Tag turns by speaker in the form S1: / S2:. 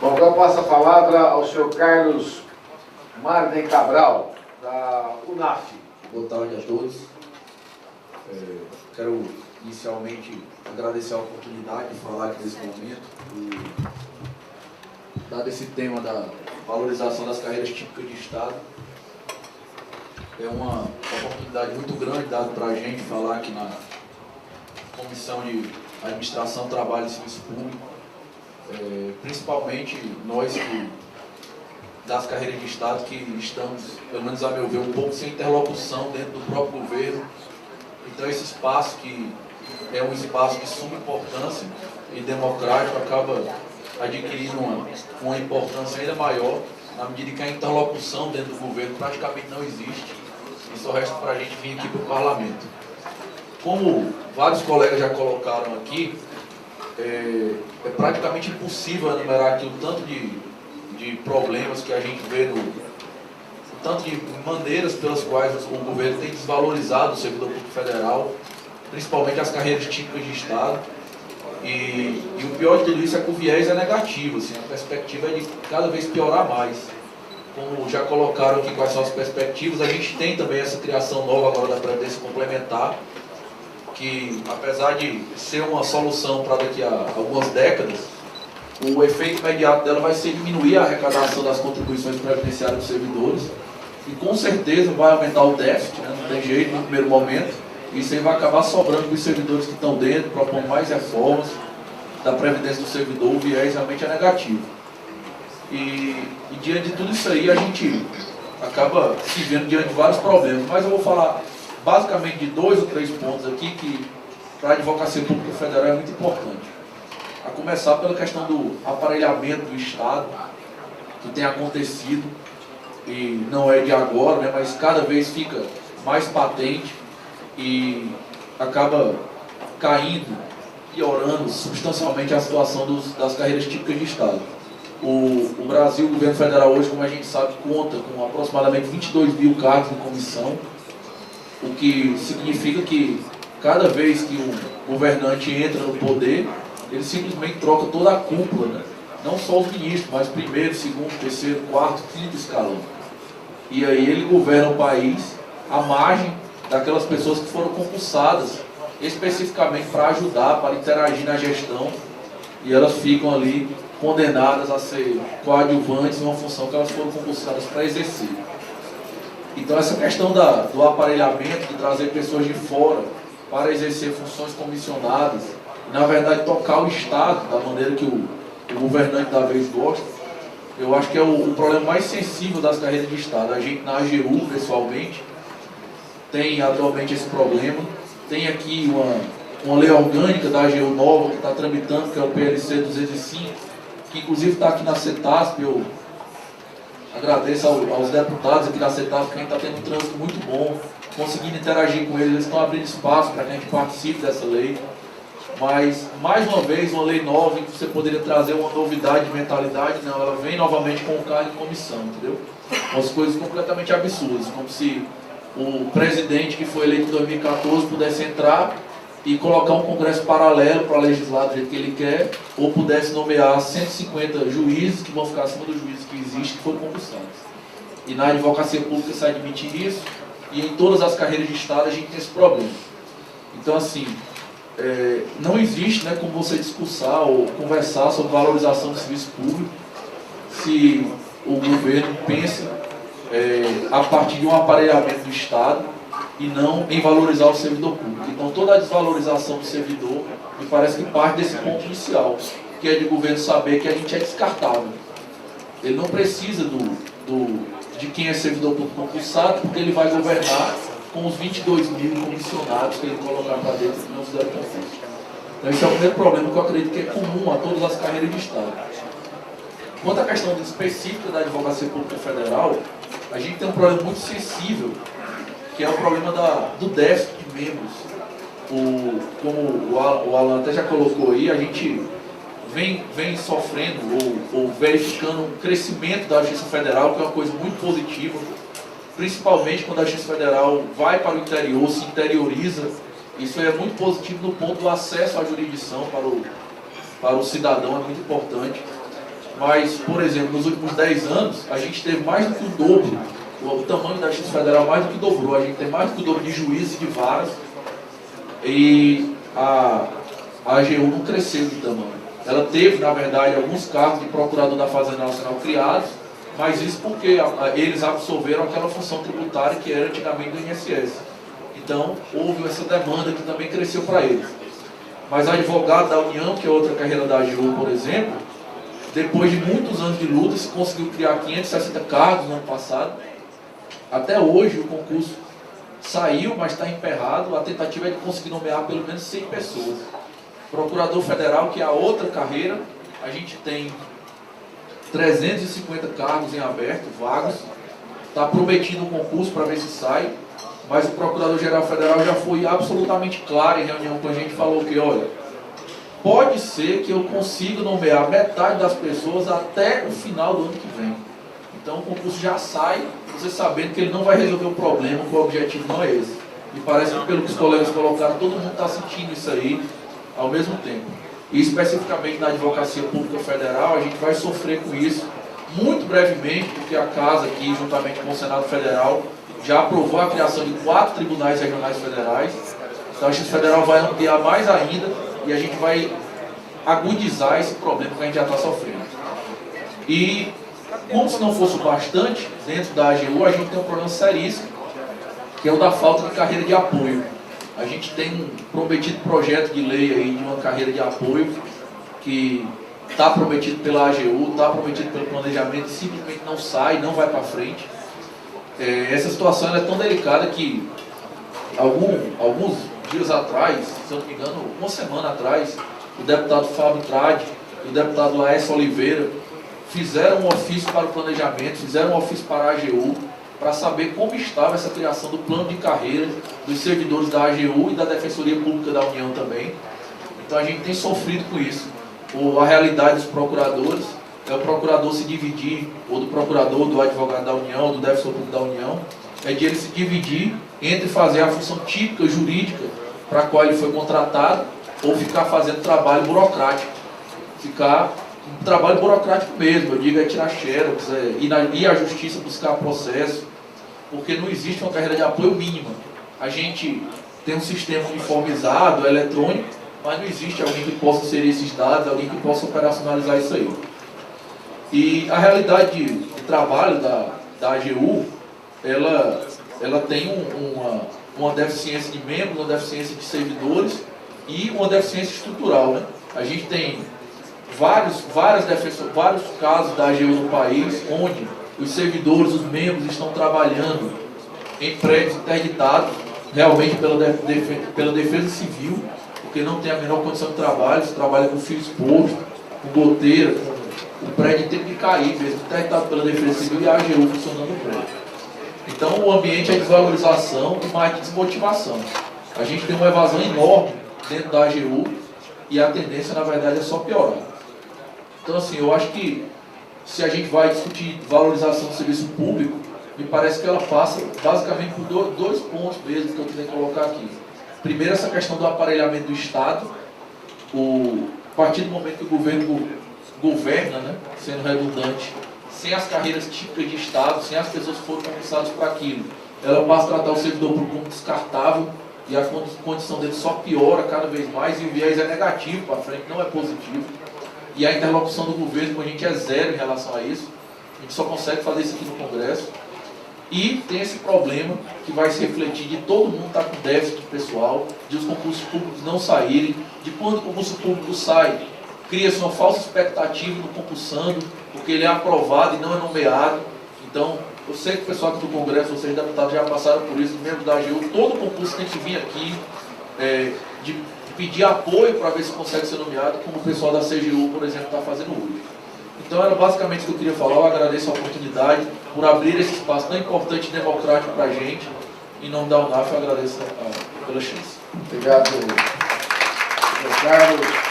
S1: Bom, então eu passo a palavra ao senhor Carlos Marden Cabral, da UNAF.
S2: Boa tarde a todos. Quero inicialmente agradecer a oportunidade de falar aqui nesse momento, dado esse tema da valorização das carreiras típicas de Estado. É uma oportunidade muito grande dada para a gente falar aqui na Comissão de Administração, Trabalho e Serviço Público, principalmente nós das carreiras de Estado que estamos, pelo menos a meu ver, um pouco sem interlocução dentro do próprio governo. Então esse espaço, que é um espaço de suma importância e democrático, acaba adquirindo uma importância ainda maior, na medida que a interlocução dentro do governo praticamente não existe, e só resta para a gente vir aqui para o parlamento. Como vários colegas já colocaram aqui, é praticamente impossível enumerar aqui o tanto de problemas que a gente vê, o tanto de maneiras pelas quais o governo tem desvalorizado o servidor público federal, principalmente as carreiras típicas de Estado. E o pior de tudo isso é que o viés é negativo, assim, a perspectiva é de cada vez piorar mais. Como já colocaram aqui quais são as perspectivas, a gente tem também essa criação nova agora da Previdência Complementar, que apesar de ser uma solução para daqui a algumas décadas, o efeito imediato dela vai ser diminuir a arrecadação das contribuições previdenciárias dos servidores e com certeza vai aumentar o déficit, né? Não tem jeito no primeiro momento. Isso aí vai acabar sobrando para os servidores que estão dentro, propondo mais reformas da Previdência do servidor. O viés realmente é negativo. E diante de tudo isso aí, a gente acaba se vendo diante de vários problemas. Mas eu vou falar basicamente de 2 ou 3 pontos aqui que para a Advocacia Pública Federal é muito importante. A começar pela questão do aparelhamento do Estado, que tem acontecido, e não é de agora, né, mas cada vez fica mais patente e acaba caindo, piorando substancialmente a situação das carreiras típicas de Estado. O Brasil, o governo federal hoje, como a gente sabe, conta com aproximadamente 22 mil cargos em comissão, o que significa que cada vez que um governante entra no poder, ele simplesmente troca toda a cúpula, né? Não só os ministros, mas primeiro, segundo, terceiro, quarto, quinto escalão. E aí ele governa o país à margem daquelas pessoas que foram concursadas especificamente para ajudar, para interagir na gestão, e elas ficam ali condenadas a ser coadjuvantes em uma função que elas foram concursadas para exercer. Então essa questão do aparelhamento, de trazer pessoas de fora para exercer funções comissionadas, e, na verdade tocar o Estado da maneira que o governante da vez gosta, eu acho que é o problema mais sensível das carreiras de Estado. A gente na AGU, pessoalmente, tem atualmente esse problema. Tem aqui uma lei orgânica da AGU nova que está tramitando, que é o PLC 205, que inclusive está aqui na CETASP. Eu agradeço aos deputados aqui da CETASP, que a gente está tendo um trânsito muito bom, conseguindo interagir com eles estão abrindo espaço para que a gente participe dessa lei. Mas, mais uma vez, uma lei nova em que você poderia trazer uma novidade de mentalidade, não, ela vem novamente com o cargo de comissão, entendeu? Umas coisas completamente absurdas, como se o presidente que foi eleito em 2014 pudesse entrar e colocar um congresso paralelo para legislar do jeito que ele quer, ou pudesse nomear 150 juízes que vão ficar acima dos juízes que existem, que foram concursados. E na advocacia pública se admite isso, e em todas as carreiras de Estado a gente tem esse problema. Então, assim, não existe, né, como você discursar ou conversar sobre valorização do serviço público se o governo pensa a partir de um aparelhamento do Estado e não em valorizar o servidor público. Então toda a desvalorização do servidor me parece que parte desse ponto inicial, que é de o governo saber que a gente é descartável. Ele não precisa de quem é servidor público concursado, porque ele vai governar com os 22 mil comissionados que ele colocar para dentro que não fizeram concurso. Então esse é o primeiro problema que eu acredito que é comum a todas as carreiras de Estado. Quanto à questão específica da Advocacia Pública Federal, a gente tem um problema muito sensível, que é o problema do déficit de membros. Como o Alan até já colocou aí, a gente vem sofrendo ou verificando um crescimento da Justiça Federal, que é uma coisa muito positiva, principalmente quando a Justiça Federal vai para o interior, se interioriza. Isso é muito positivo no ponto do acesso à jurisdição para o cidadão, é muito importante. mas, por exemplo, nos últimos 10 anos, a gente teve mais do que o dobro, o tamanho da Justiça Federal mais do que dobrou, a gente tem mais do que o dobro de juízes e de varas, e a AGU não cresceu de tamanho. Ela teve, na verdade, alguns cargos de procurador da Fazenda Nacional criados, mas isso porque eles absorveram aquela função tributária que era antigamente do INSS. Então, houve essa demanda que também cresceu para eles. Mas advogado da União, que é outra carreira da AGU, por exemplo, depois de muitos anos de luta, se conseguiu criar 560 cargos no ano passado. Até hoje o concurso saiu, mas está emperrado. A tentativa é de conseguir nomear pelo menos 100 pessoas. Procurador Federal, que é a outra carreira, a gente tem 350 cargos em aberto, vagos. Está prometido um concurso para ver se sai, mas o Procurador-Geral Federal já foi absolutamente claro em reunião com a gente, falou que, olha, pode ser que eu consiga nomear metade das pessoas até o final do ano que vem. Então o concurso já sai, você sabendo que ele não vai resolver o problema, que o objetivo não é esse. E parece que, pelo que os colegas colocaram, todo mundo está sentindo isso aí ao mesmo tempo. E especificamente na Advocacia Pública Federal, a gente vai sofrer com isso muito brevemente, porque a Casa aqui, juntamente com o Senado Federal, já aprovou a criação de 4 tribunais regionais federais. Então a Justiça Federal vai ampliar mais ainda e a gente vai agudizar esse problema que a gente já está sofrendo. E, como se não fosse bastante, dentro da AGU a gente tem um problema seríssimo, que é o da falta de carreira de apoio. A gente tem um prometido projeto de lei aí de uma carreira de apoio que está prometido pela AGU, está prometido pelo planejamento, simplesmente não sai, não vai para frente. Essa situação é tão delicada que alguns dias atrás, se eu não me engano, uma semana atrás, o deputado Fábio Trade e o deputado Laércio Oliveira fizeram um ofício para o planejamento, fizeram um ofício para a AGU, para saber como estava essa criação do plano de carreira dos servidores da AGU e da Defensoria Pública da União também. Então a gente tem sofrido com isso. A realidade dos procuradores é o procurador se dividir, ou do procurador, do advogado da União, ou do defensor público da União, é de ele se dividir entre fazer a função típica jurídica para a qual ele foi contratado, ou ficar fazendo trabalho burocrático. Ficar um trabalho burocrático mesmo, eu digo, é tirar xerox, ir à justiça buscar processo, porque não existe uma carreira de apoio mínima. A gente tem um sistema uniformizado, eletrônico, mas não existe alguém que possa inserir esses dados, alguém que possa operacionalizar isso aí. E a realidade de trabalho da AGU, ela tem uma deficiência de membros, uma deficiência de servidores e uma deficiência estrutural, né? A gente tem vários casos da AGU no país, onde os servidores, os membros estão trabalhando em prédios interditados, realmente pela defesa civil, porque não tem a menor condição de trabalho, se trabalha com fio exposto, com goteira, com o prédio tem que cair mesmo, interditado pela defesa civil e a AGU funcionando no prédio. Então o ambiente é desvalorização e mais de desmotivação. A gente tem uma evasão enorme dentro da AGU e a tendência, na verdade, é só piorar. Então, assim, eu acho que se a gente vai discutir valorização do serviço público, me parece que ela passa basicamente por dois pontos mesmo que eu tenho que colocar aqui. Primeiro, essa questão do aparelhamento do Estado. A partir do momento que o governo governa, né, sendo redundante, sem as carreiras típicas de Estado, sem as pessoas que foram concursadas para aquilo, ela passa a tratar o servidor público como descartável e a condição dele só piora cada vez mais e o viés é negativo para frente, não é positivo. E a interlocução do governo com a gente é zero em relação a isso. A gente só consegue fazer isso aqui no Congresso. E tem esse problema que vai se refletir de todo mundo estar com déficit pessoal, de os concursos públicos não saírem, de quando o concurso público sai, cria-se uma falsa expectativa no concursando, porque ele é aprovado e não é nomeado. Então, eu sei que o pessoal aqui do Congresso, vocês deputados já passaram por isso, membros da AGU, todo concurso tem que vir aqui, de pedir apoio para ver se consegue ser nomeado, como o pessoal da CGU, por exemplo, está fazendo hoje. Então era basicamente o que eu queria falar. Eu agradeço a oportunidade por abrir esse espaço tão importante e democrático para a gente. Em nome da UNAF, eu agradeço pela chance.
S1: Obrigado, Carlos.